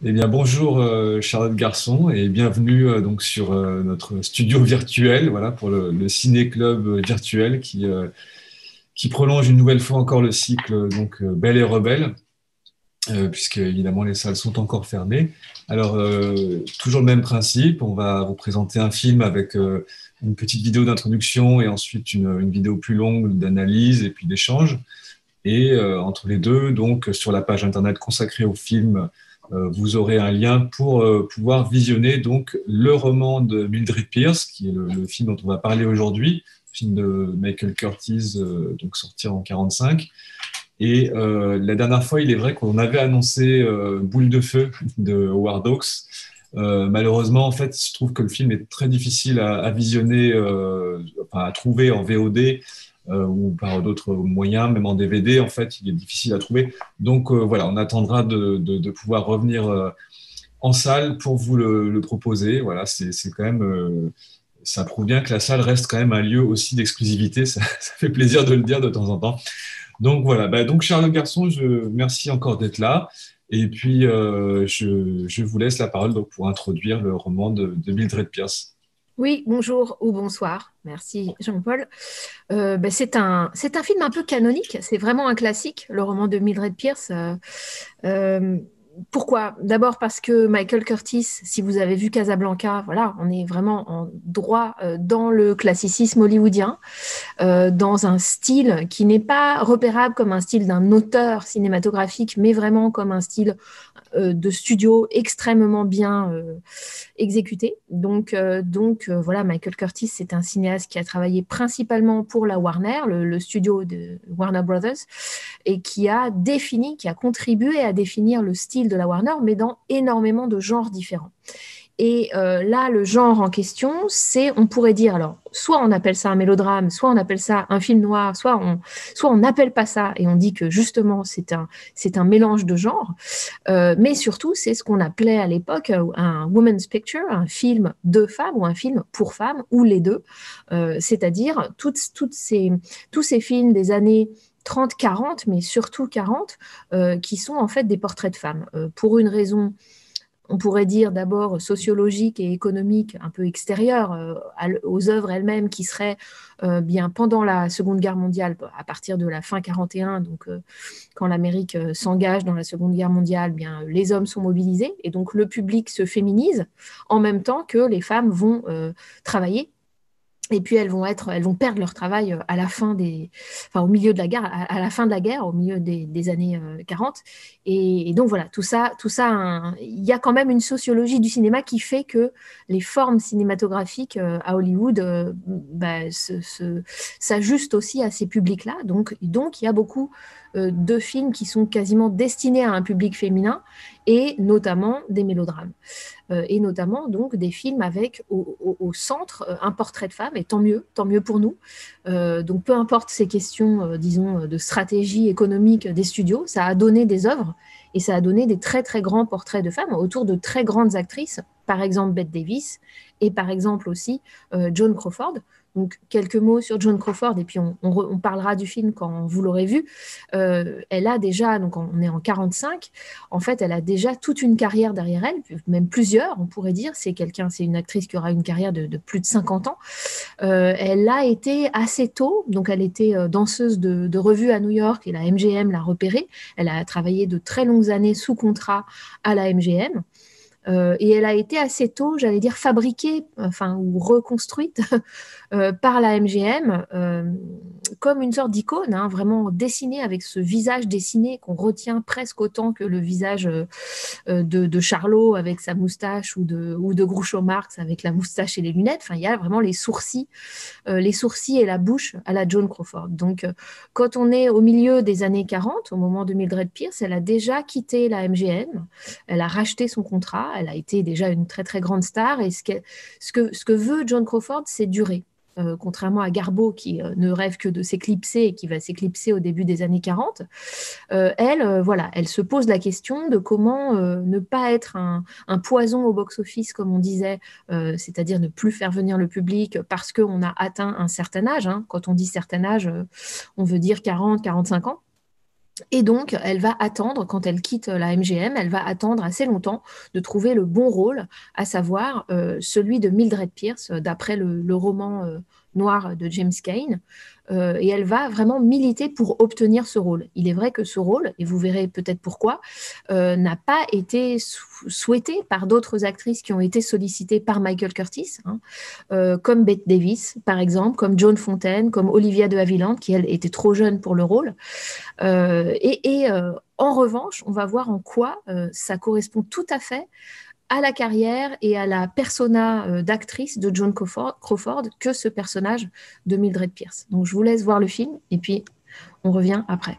Eh bien, bonjour Charlotte Garçon et bienvenue donc sur notre studio virtuel, voilà pour le ciné-club virtuel qui prolonge une nouvelle fois encore le cycle donc Belle et Rebelle, puisque évidemment les salles sont encore fermées. Alors toujours le même principe, on va vous présenter un film avec une petite vidéo d'introduction et ensuite une vidéo plus longue d'analyse et puis d'échange. Et entre les deux, donc sur la page internet consacrée au film, vous aurez un lien pour pouvoir visionner donc le roman de Mildred Pierce, qui est le film dont on va parler aujourd'hui, film de Michael Curtiz, donc sorti en 45. Et la dernière fois, il est vrai qu'on avait annoncé Boule de feu de Howard Hawks. Malheureusement, en fait, je trouve que le film est très difficile à visionner, enfin, à trouver en VOD ou par d'autres moyens, même en DVD, en fait, il est difficile à trouver. Donc voilà, on attendra de pouvoir revenir en salle pour vous le proposer. Voilà, c'est quand même, ça prouve bien que la salle reste quand même un lieu aussi d'exclusivité. Ça fait plaisir de le dire de temps en temps. Donc voilà, bah, donc Charles Garçon, merci encore d'être là. Et puis, je vous laisse la parole donc, pour introduire le roman de Mildred Pierce. Oui, bonjour ou bonsoir. Merci Jean-Paul. C'est un film un peu canonique. C'est vraiment un classique, le roman de Mildred Pierce. Euh, Pourquoi? D'abord parce que Michael Curtis, si vous avez vu Casablanca, voilà, on est vraiment en droit dans le classicisme hollywoodien, dans un style qui n'est pas repérable comme un style d'un auteur cinématographique, mais vraiment comme un style de studio extrêmement bien exécuté. Voilà, Michael Curtis, c'est un cinéaste qui a travaillé principalement pour la Warner, le studio de Warner Brothers, et qui a défini, qui a contribué à définir le style de la Warner, mais dans énormément de genres différents. Et là, le genre en question, c'est, on pourrait dire, alors, soit on appelle ça un mélodrame, soit on appelle ça un film noir, soit on n'appelle pas ça et on dit que justement c'est un mélange de genres. Mais surtout, c'est ce qu'on appelait à l'époque un woman's picture, un film de femmes ou un film pour femmes, ou les deux. C'est-à-dire tous ces films des années 30, 40, mais surtout 40, qui sont en fait des portraits de femmes. Pour une raison, on pourrait dire d'abord sociologique et économique, un peu extérieure aux œuvres elles-mêmes, qui seraient bien pendant la Seconde Guerre mondiale, à partir de la fin 41, donc quand l'Amérique s'engage dans la Seconde Guerre mondiale, bien les hommes sont mobilisés et donc le public se féminise en même temps que les femmes vont travailler. Et puis elles vont perdre leur travail à la fin au milieu de la guerre, à la fin de la guerre, au milieu des années 40. Et donc voilà, tout ça, il y a quand même une sociologie du cinéma qui fait que les formes cinématographiques à Hollywood s'ajustent aussi à ces publics-là. Donc il y a beaucoup de films qui sont quasiment destinés à un public féminin et notamment des mélodrames. Et notamment donc des films avec au centre un portrait de femme, et tant mieux pour nous. Donc peu importe ces questions, disons, de stratégie économique des studios, ça a donné des œuvres et ça a donné des très très grands portraits de femmes autour de très grandes actrices, par exemple Bette Davis et par exemple aussi Joan Crawford. Donc quelques mots sur Joan Crawford et puis on parlera du film quand vous l'aurez vu. Elle a déjà, donc on est en 45, en fait elle a déjà toute une carrière derrière elle, même plusieurs on pourrait dire. C'est une actrice qui aura une carrière de plus de 50 ans. Elle a été assez tôt, donc elle était danseuse de revue à New York et la MGM l'a repérée. Elle a travaillé de très longues années sous contrat à la MGM. Et elle a été assez tôt, j'allais dire, fabriquée, enfin, ou reconstruite par la MGM comme une sorte d'icône, hein, vraiment dessinée avec ce visage dessiné qu'on retient presque autant que le visage de Charlot avec sa moustache ou de Groucho Marx avec la moustache et les lunettes. Enfin, il y a vraiment les sourcils et la bouche à la Joan Crawford. Donc, quand on est au milieu des années 40, au moment de Mildred Pierce, elle a déjà quitté la MGM, elle a racheté son contrat, elle a été déjà une très très grande star et ce que veut Joan Crawford, c'est durer. Contrairement à Garbo qui ne rêve que de s'éclipser et qui va s'éclipser au début des années 40, voilà, elle se pose la question de comment ne pas être un poison au box-office, comme on disait, c'est-à-dire ne plus faire venir le public parce qu'on a atteint un certain âge, hein. Quand on dit certain âge, on veut dire 40, 45 ans. Et donc, elle va attendre, quand elle quitte la MGM, elle va attendre assez longtemps de trouver le bon rôle, à savoir celui de Mildred Pierce, d'après le roman noir de James Cain. Et elle va vraiment militer pour obtenir ce rôle. Il est vrai que ce rôle, et vous verrez peut-être pourquoi, n'a pas été souhaité par d'autres actrices qui ont été sollicitées par Michael Curtis, hein, comme Bette Davis, par exemple, comme Joan Fontaine, comme Olivia de Havilland, qui, elle, était trop jeune pour le rôle. En revanche, on va voir en quoi ça correspond tout à fait à la carrière et à la persona d'actrice de Joan Crawford que ce personnage de Mildred Pierce. Donc je vous laisse voir le film et puis on revient après.